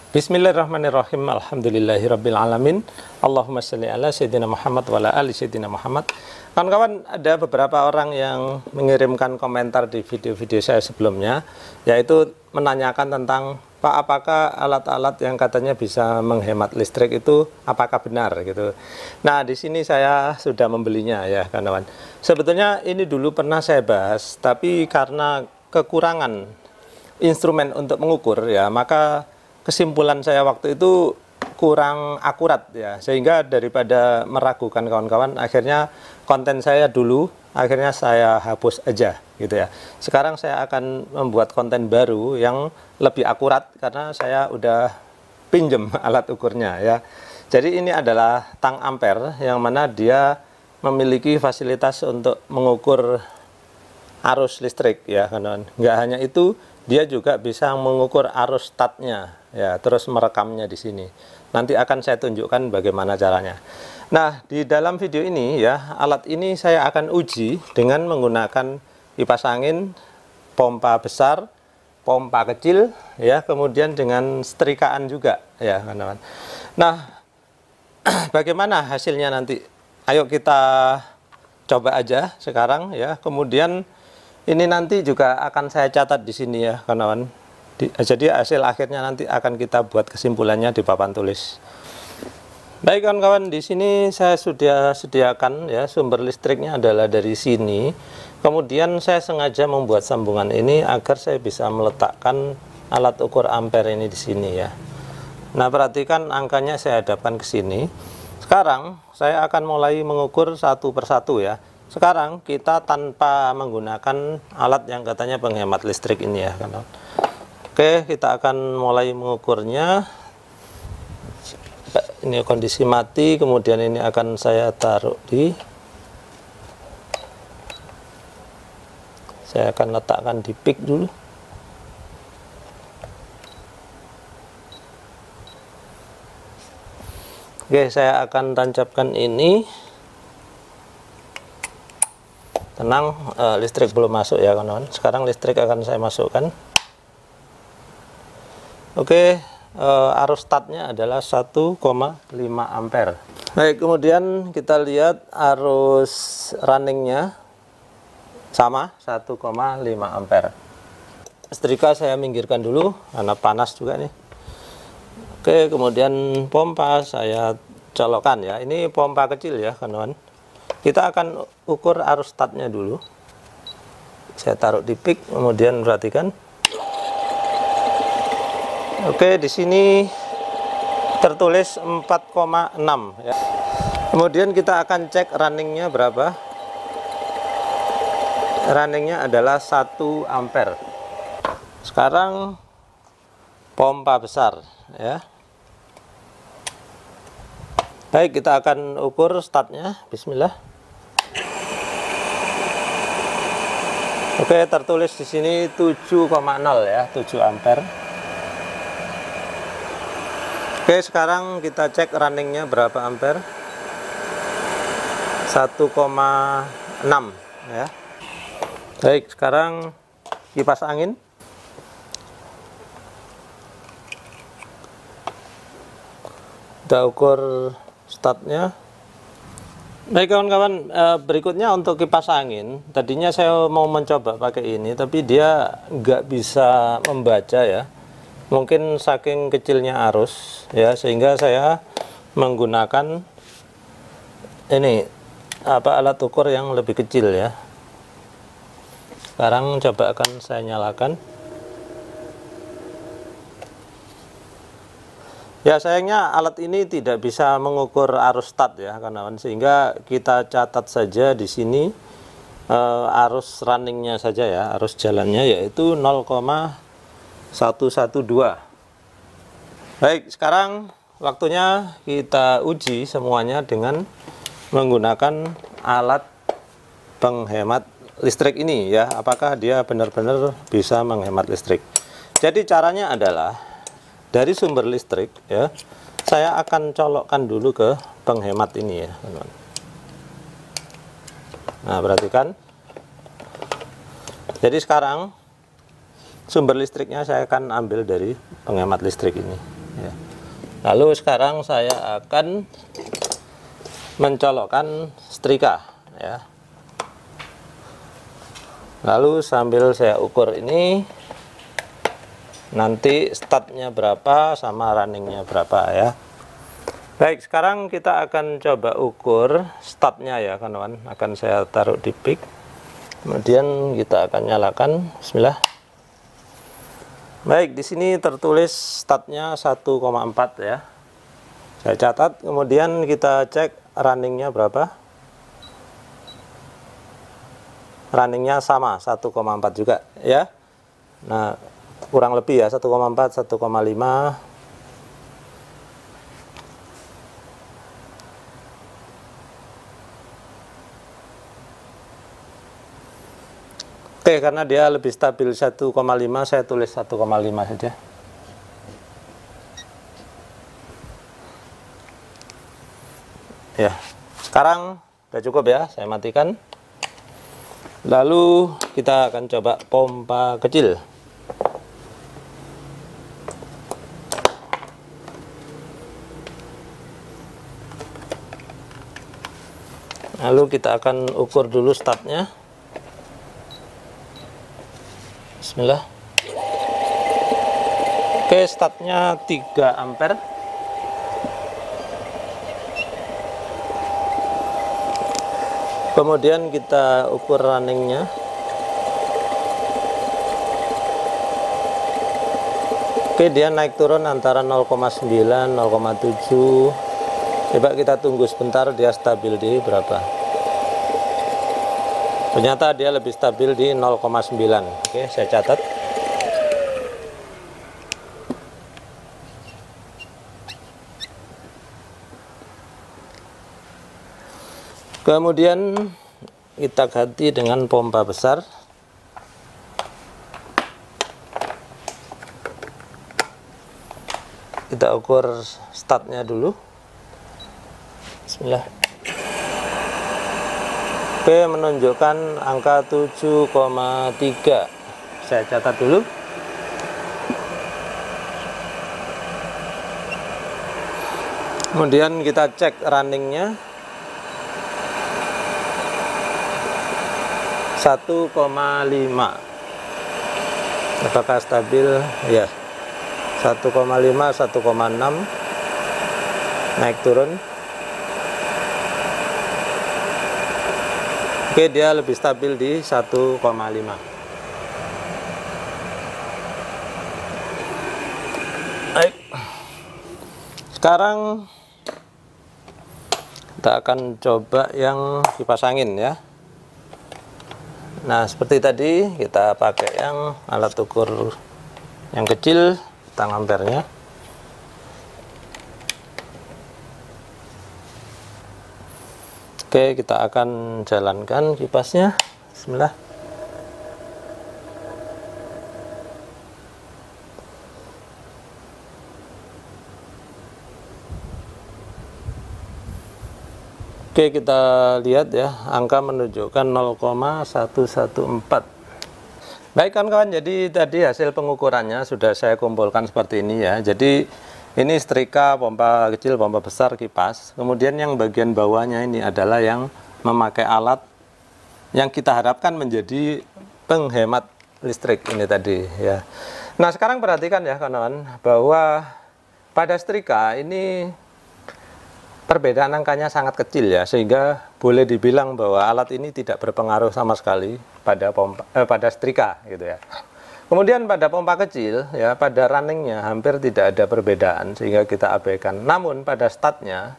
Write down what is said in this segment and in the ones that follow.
Bismillahirrahmanirrahim. Alhamdulillahirabbil alamin. Allahumma shalli ala sayyidina Muhammad wa ala ali sayyidina Muhammad. Kawan-kawan, ada beberapa orang yang mengirimkan komentar di video-video saya sebelumnya, yaitu menanyakan tentang Pak, apakah alat-alat yang katanya bisa menghemat listrik itu apakah benar gitu. Nah, di sini saya sudah membelinya ya, kawan-kawan. Sebetulnya ini dulu pernah saya bahas, tapi karena kekurangan instrumen untuk mengukur ya, maka kesimpulan saya waktu itu kurang akurat ya, sehingga daripada meragukan kawan-kawan, akhirnya konten saya dulu akhirnya saya hapus aja gitu ya. Sekarang saya akan membuat konten baru yang lebih akurat karena saya udah pinjem alat ukurnya ya. Jadi ini adalah tang ampere yang mana dia memiliki fasilitas untuk mengukur arus listrik ya, kawan-kawan. Nggak hanya itu, dia juga bisa mengukur arus statnya ya, terus merekamnya di sini. Nanti akan saya tunjukkan bagaimana caranya. Nah, di dalam video ini ya, alat ini saya akan uji dengan menggunakan kipas angin, pompa besar, pompa kecil ya, kemudian dengan setrikaan juga ya, kawan-kawan. Nah, bagaimana hasilnya nanti? Ayo kita coba aja sekarang ya. Kemudian ini nanti juga akan saya catat di sini ya, kawan-kawan. Jadi hasil akhirnya nanti akan kita buat kesimpulannya di papan tulis. Baik kawan-kawan, di sini saya sudah sediakan ya, sumber listriknya adalah dari sini. Kemudian saya sengaja membuat sambungan ini agar saya bisa meletakkan alat ukur ampere ini di sini ya. Nah, perhatikan angkanya saya hadapkan ke sini. Sekarang saya akan mulai mengukur satu persatu ya. Sekarang kita tanpa menggunakan alat yang katanya penghemat listrik ini ya, kawan-kawan. Oke, kita akan mulai mengukurnya. Ini kondisi mati, kemudian ini akan saya taruh di, saya akan letakkan di peak dulu. Oke, saya akan tancapkan ini. Tenang, listrik belum masuk ya, kawan-kawan. Sekarang listrik akan saya masukkan. Oke, arus statnya adalah 1,5 ampere. Baik, kemudian kita lihat arus runningnya sama 1,5 ampere. Setrika saya minggirkan dulu karena panas juga nih. Oke, kemudian pompa saya colokkan ya. Ini pompa kecil ya, kawan-kawan. Kita akan ukur arus statnya dulu. Saya taruh di peak, kemudian perhatikan. Oke, di sini tertulis 4,6 ya. Kemudian kita akan cek runningnya berapa. Runningnya adalah 1 ampere. Sekarang pompa besar ya. Baik, kita akan ukur statnya. Bismillah. Oke, tertulis di sini 7,0 ya, 7 ampere. Oke, sekarang kita cek runningnya berapa ampere. 1,6 ya. Baik, sekarang kipas angin. Kita ukur statnya. Baik kawan-kawan, berikutnya untuk kipas angin. Tadinya saya mau mencoba pakai ini, tapi dia nggak bisa membaca ya. Mungkin saking kecilnya arus ya, sehingga saya menggunakan ini alat ukur yang lebih kecil ya. Sekarang coba akan saya nyalakan. Ya, sayangnya alat ini tidak bisa mengukur arus stat ya, kawan-kawan, sehingga kita catat saja di sini arus runningnya saja ya, arus jalannya yaitu 0,112. Baik, sekarang waktunya kita uji semuanya dengan menggunakan alat penghemat listrik ini ya, apakah dia benar-benar bisa menghemat listrik. Jadi caranya adalah dari sumber listrik ya, saya akan colokkan dulu ke penghemat ini ya, teman-teman. Nah, perhatikan. Jadi sekarang sumber listriknya saya akan ambil dari penghemat listrik ini ya. Lalu sekarang saya akan mencolokkan setrika ya. Lalu sambil saya ukur ini nanti startnya berapa sama runningnya berapa ya. Baik, sekarang kita akan coba ukur startnya ya kawan-kawan. Akan saya taruh di peak, kemudian kita akan nyalakan. Bismillah. Baik, di sini tertulis startnya 1,4 ya. Saya catat, kemudian kita cek runningnya berapa. Runningnya sama 1,4 juga ya. Nah, kurang lebih ya 1,4, 1,5. Oke, karena dia lebih stabil 1,5, saya tulis 1,5 saja. Ya, sekarang sudah cukup ya, saya matikan. Lalu kita akan coba pompa kecil. Lalu kita akan ukur dulu startnya. Bismillah. Oke, startnya 3 ampere. Kemudian kita ukur runningnya. Oke, dia naik turun antara 0,9, 0,7. Coba kita tunggu sebentar, dia stabil di berapa. Ternyata dia lebih stabil di 0,9. Oke, saya catat. Kemudian kita ganti dengan pompa besar. Kita ukur startnya dulu. Bismillah. Oke, menunjukkan angka 7,3. Saya catat dulu. Kemudian kita cek runningnya. 1,5. Apakah stabil? Ya, 1,5, 1,6. Naik turun. Oke, dia lebih stabil di 1,5. Baik. Sekarang kita akan coba yang kipas angin ya. Nah, seperti tadi kita pakai yang alat ukur yang kecil, tang ampernya. Oke, kita akan jalankan kipasnya. Bismillah. Oke, kita lihat ya, angka menunjukkan 0,114. Baik kawan-kawan, jadi tadi hasil pengukurannya sudah saya kumpulkan seperti ini ya. Jadi ini setrika, pompa kecil, pompa besar, kipas. Kemudian yang bagian bawahnya ini adalah yang memakai alat yang kita harapkan menjadi penghemat listrik ini tadi ya. Nah, sekarang perhatikan ya kawan-kawan, bahwa pada setrika ini perbedaan angkanya sangat kecil ya, sehingga boleh dibilang bahwa alat ini tidak berpengaruh sama sekali pada pada setrika gitu ya. Kemudian pada pompa kecil ya, pada runningnya hampir tidak ada perbedaan sehingga kita abaikan. Namun pada startnya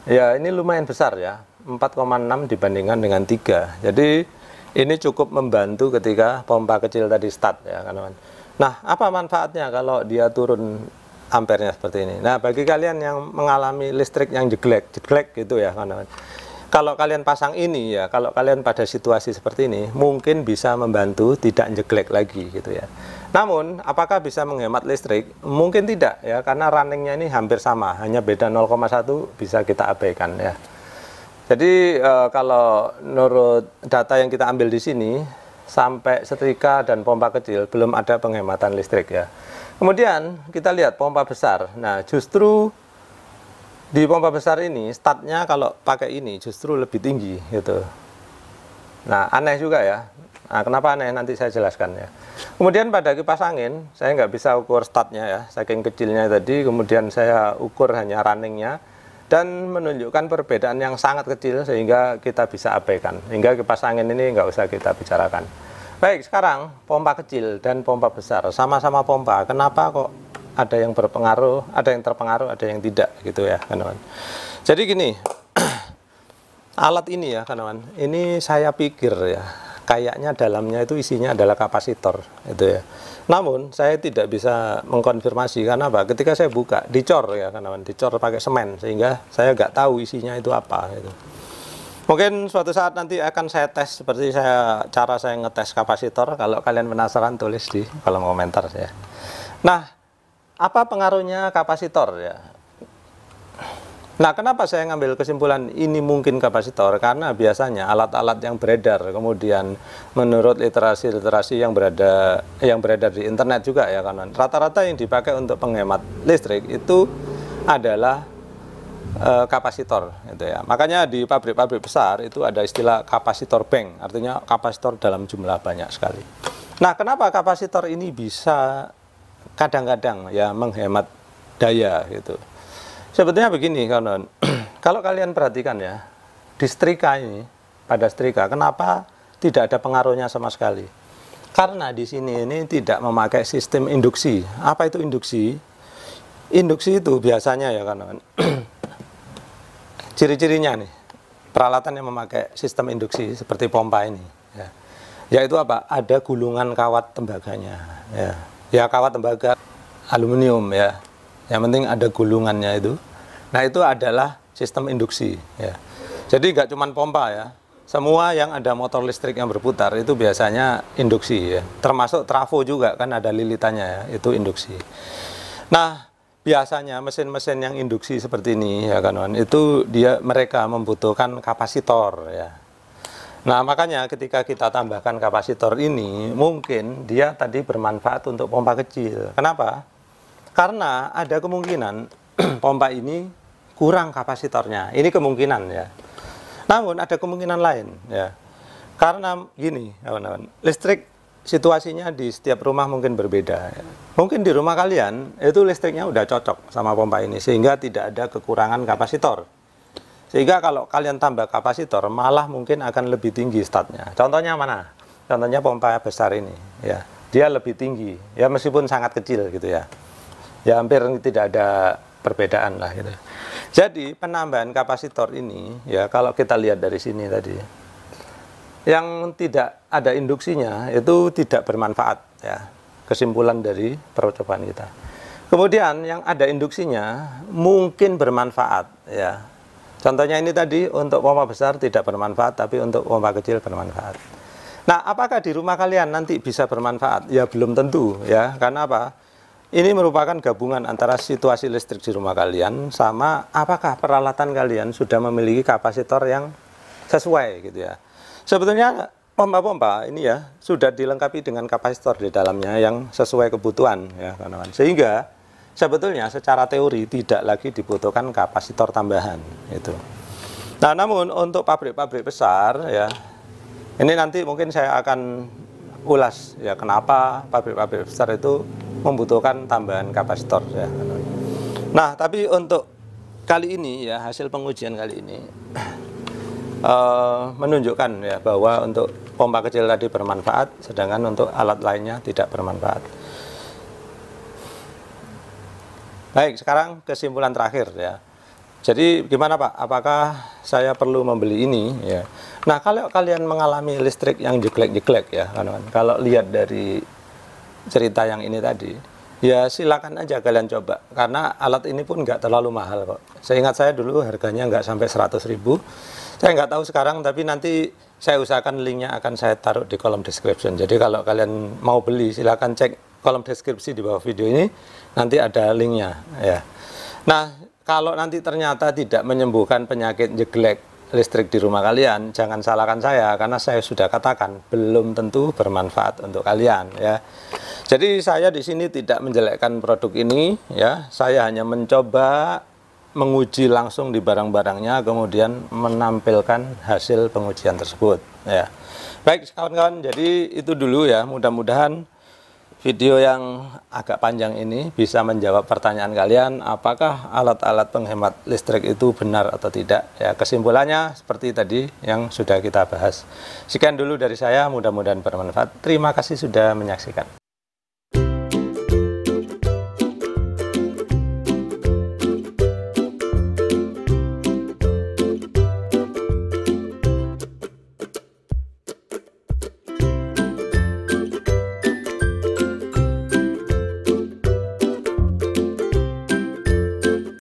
ya ini lumayan besar ya, 4,6 dibandingkan dengan 3. Jadi ini cukup membantu ketika pompa kecil tadi start ya kawan-kawan. Nah, apa manfaatnya kalau dia turun ampernya seperti ini? Nah, bagi kalian yang mengalami listrik yang jeglek gitu ya kawan-kawan, kalau kalian pasang ini ya, kalau kalian pada situasi seperti ini mungkin bisa membantu tidak jeglek lagi gitu ya. Namun apakah bisa menghemat listrik? Mungkin tidak ya, karena runningnya ini hampir sama, hanya beda 0,1, bisa kita abaikan ya. Jadi kalau menurut data yang kita ambil di sini, sampai setrika dan pompa kecil belum ada penghematan listrik ya. Kemudian kita lihat pompa besar. Nah, justru di pompa besar ini statnya kalau pakai ini justru lebih tinggi gitu. Nah, aneh juga ya. Nah, kenapa aneh nanti saya jelaskan ya. Kemudian pada kipas angin saya nggak bisa ukur statnya ya, saking kecilnya tadi. Kemudian saya ukur hanya runningnya dan menunjukkan perbedaan yang sangat kecil sehingga kita bisa abaikan. Hingga kipas angin ini nggak usah kita bicarakan. Baik, sekarang pompa kecil dan pompa besar sama-sama pompa. Kenapa kok ada yang berpengaruh, ada yang terpengaruh, ada yang tidak gitu ya, kawan. Jadi gini, alat ini ya, kawan. Ini saya pikir ya, kayaknya dalamnya itu isinya adalah kapasitor, gitu ya. Namun saya tidak bisa mengkonfirmasi karena apa? Ketika saya buka, dicor ya, kawan, dicor pakai semen sehingga saya nggak tahu isinya itu apa. Gitu. Mungkin suatu saat nanti akan saya tes seperti cara saya ngetes kapasitor. Kalau kalian penasaran tulis di kolom komentar ya. Nah, apa pengaruhnya kapasitor ya? Nah, kenapa saya ngambil kesimpulan ini mungkin kapasitor? Karena biasanya alat-alat yang beredar, kemudian menurut literasi yang beredar di internet juga ya kawan. Rata-rata yang dipakai untuk penghemat listrik itu adalah kapasitor, gitu ya. Makanya di pabrik-pabrik besar itu ada istilah kapasitor bank, artinya kapasitor dalam jumlah banyak sekali. Nah, kenapa kapasitor ini bisa kadang-kadang ya menghemat daya gitu. Sebetulnya begini kawan, kalau kalian perhatikan ya, di setrika ini, pada setrika, kenapa tidak ada pengaruhnya sama sekali? Karena di sini ini tidak memakai sistem induksi. Apa itu induksi? Induksi itu biasanya ya kawan, ciri-cirinya nih, peralatan yang memakai sistem induksi seperti pompa ini, ya. Yaitu apa? Ada gulungan kawat tembaganya, ya. Ya kawat tembaga aluminium ya. Yang penting ada gulungannya itu. Nah, itu adalah sistem induksi ya. Jadi nggak cuma pompa ya. Semua yang ada motor listrik yang berputar itu biasanya induksi ya. Termasuk trafo juga kan ada lilitannya ya, itu induksi. Nah, biasanya mesin-mesin yang induksi seperti ini ya kawan, itu mereka membutuhkan kapasitor ya. Nah, makanya ketika kita tambahkan kapasitor ini, mungkin dia tadi bermanfaat untuk pompa kecil. Kenapa? Karena ada kemungkinan pompa ini kurang kapasitornya. Ini kemungkinan ya. Namun ada kemungkinan lain ya. Karena gini, kawan-kawan, listrik situasinya di setiap rumah mungkin berbeda ya. Mungkin di rumah kalian itu listriknya udah cocok sama pompa ini sehingga tidak ada kekurangan kapasitor. Sehingga kalau kalian tambah kapasitor malah mungkin akan lebih tinggi statnya. Contohnya mana? Contohnya pompa besar ini ya. Dia lebih tinggi ya meskipun sangat kecil gitu ya. Ya hampir tidak ada perbedaan lah gitu. Jadi penambahan kapasitor ini ya kalau kita lihat dari sini tadi yang tidak ada induksinya itu tidak bermanfaat ya. Kesimpulan dari percobaan kita. Kemudian yang ada induksinya mungkin bermanfaat ya. Contohnya ini tadi untuk pompa besar tidak bermanfaat, tapi untuk pompa kecil bermanfaat. Nah, apakah di rumah kalian nanti bisa bermanfaat? Ya belum tentu ya, karena apa? Ini merupakan gabungan antara situasi listrik di rumah kalian sama apakah peralatan kalian sudah memiliki kapasitor yang sesuai gitu ya. Sebetulnya pompa-pompa ini ya sudah dilengkapi dengan kapasitor di dalamnya yang sesuai kebutuhan ya kawan-kawan. Sehingga sebetulnya secara teori tidak lagi dibutuhkan kapasitor tambahan itu. Nah, namun untuk pabrik-pabrik besar ya, ini nanti mungkin saya akan ulas ya kenapa pabrik-pabrik besar itu membutuhkan tambahan kapasitor ya. Nah, tapi untuk kali ini ya hasil pengujian kali ini menunjukkan ya bahwa untuk pompa kecil tadi bermanfaat, sedangkan untuk alat lainnya tidak bermanfaat. Baik, sekarang kesimpulan terakhir ya. Jadi gimana Pak? Apakah saya perlu membeli ini? Ya. Nah, kalau kalian mengalami listrik yang jeglek-jeglek ya, kawan-kawan. Kalau lihat dari cerita yang ini tadi, ya silakan aja kalian coba. Karena alat ini pun nggak terlalu mahal kok. Seingat saya dulu harganya nggak sampai 100.000. Saya nggak tahu sekarang, tapi nanti saya usahakan linknya akan saya taruh di kolom description. Jadi kalau kalian mau beli, silakan cek kolom deskripsi di bawah video ini. Nanti ada linknya ya. Nah, kalau nanti ternyata tidak menyembuhkan penyakit jeglek listrik di rumah kalian, jangan salahkan saya karena saya sudah katakan belum tentu bermanfaat untuk kalian ya. Jadi saya di sini tidak menjelekkan produk ini, ya. Saya hanya mencoba menguji langsung di barang-barangnya, kemudian menampilkan hasil pengujian tersebut, ya. Baik kawan-kawan, jadi itu dulu ya. Mudah-mudahan video yang agak panjang ini bisa menjawab pertanyaan kalian, apakah alat-alat penghemat listrik itu benar atau tidak. Ya, kesimpulannya seperti tadi yang sudah kita bahas. Sekian dulu dari saya, mudah-mudahan bermanfaat. Terima kasih sudah menyaksikan.